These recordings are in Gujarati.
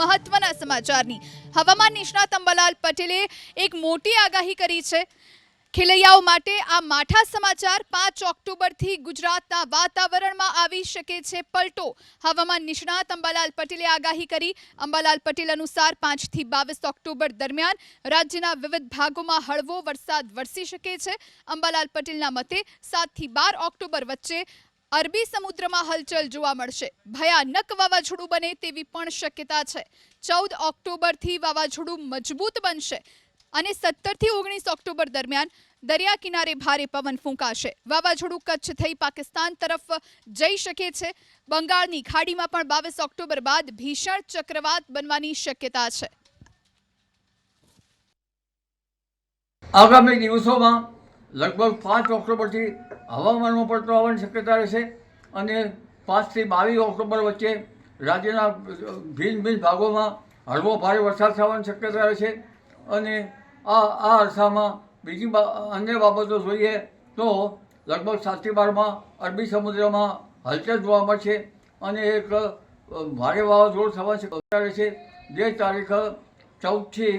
મહત્વના સમાચારની। હવામાન નિષ્ણાત અંબાલાલ પટેલે એક મોટી આગાહી કરી છે ખેલૈયાઓ માટે। આ માઠા સમાચાર 5 ઓક્ટોબરથી ગુજરાતના વાતાવરણમાં આવી શકે છે પલટો। હવામાન નિષ્ણાત અંબાલાલ પટેલે આગાહી કરી। અંબાલાલ પટેલ અનુસાર 5 થી 22 ઓક્ટોબર દરમિયાન રાજ્યના વિવિધ ભાગોમાં હળવો વરસાદ વરસી શકે છે। અંબાલાલ પટેલના મતે 7 થી 12 ઓક્ટોબર વચ્ચે અરબી સમુદ્રમાં હલચલ જોવા મળશે। ભયાનક વાવાઝોડું બને તેવી પણ શક્યતા છે। 14 ઓક્ટોબરથી વાવાઝોડું મજબૂત બનશે અને 17 થી 19 ઓક્ટોબર દરમિયાન દરિયા કિનારે ભારે પવન ફૂંકાશે। વાવાઝોડું કચ્છ થઈ પાકિસ્તાન તરફ જઈ શકે છે। બંગાળની ખાડીમાં પણ 22 ઓક્ટોબર બાદ ભીષણ ચક્રવાત બનવાની શક્યતા છે। આગામી દિવસોમાં લગભગ 5 ઓક્ટોબરથી હવામાનમાં પલટો આવવાની શક્યતા રહેશે અને 5 થી 22 ઓક્ટોબર વચ્ચે રાજ્યના ભિન્ન ભિન્ન ભાગોમાં હળવો ભારે વરસાદ થવાની શક્યતા રહેશે અને આ અરસામાં બીજી અન્ય બાબતો જોઈએ તો લગભગ 7 થી 12માં અરબી સમુદ્રમાં હલચલ જોવા મળશે અને એક ભારે વાવાઝોડું થવાની શક્યતા રહેશે। જે તારીખ 14થી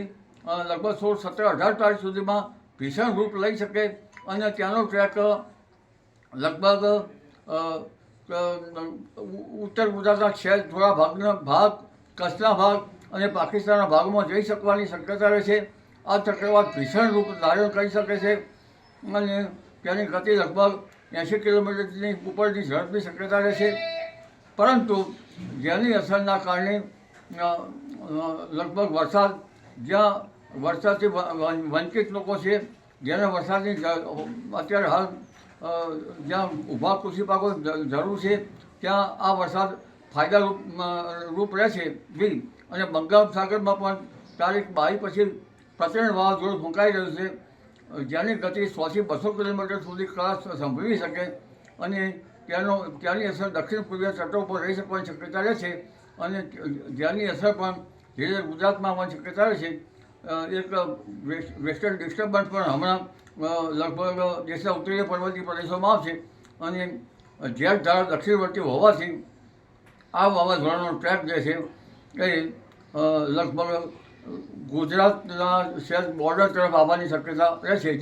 લગભગ 16, 17, 18 તારીખ સુધીમાં ભીષણ રૂપ લઈ શકે અને ત્યાંનો ટ્રેક લગભગ ઉત્તર ગુજરાતના થોડા ભાગ કચ્છના ભાગ અને પાકિસ્તાનના ભાગમાં જઈ શકવાની શક્યતા રહેશે। આ ચક્રવાત ભીષણ રૂપ ધારણ કરી શકે છે અને તેની ગતિ લગભગ 80 કિલોમીટરની ઉપરની ઝડપની શક્યતા રહેશે, પરંતુ જેની અસરના કારણે લગભગ જ્યાં વરસાદથી વંચિત લોકો છે, જેને વરસાદની અત્યારે હાલ જ્યાં ઊભા કૃષિ પાકો જરૂર છે ત્યાં આ વરસાદ ફાયદારૂપ રહેશે બી। અને બંગાળ સાગરમાં પણ તારીખ 22 પછી પ્રચંડ વાવાઝોડું ફૂંકાઈ રહ્યું છે, જેની ગતિ 100 થી 200 કિલોમીટર સુધી સંભવી શકે અને ત્યાંની અસર દક્ષિણ પૂર્વીય તટો પર રહી શકવાની શક્યતા રહેશે અને જેની અસર પણ ધીરે ગુજરાતમાં આવવાની શક્યતા રહેશે। એક વેસ્ટર્ન ડિસ્ટર્બન્સ પણ હમણાં લગભગ દેશના ઉત્તરીય પર્વતીય પ્રદેશોમાં આવશે અને જેટ ધારા દક્ષિણવર્તી હોવાથી આ વાવાઝોડાનો ટ્રેક જે છે એ લગભગ ગુજરાતના બોર્ડર તરફ આવવાની શક્યતા રહેશે।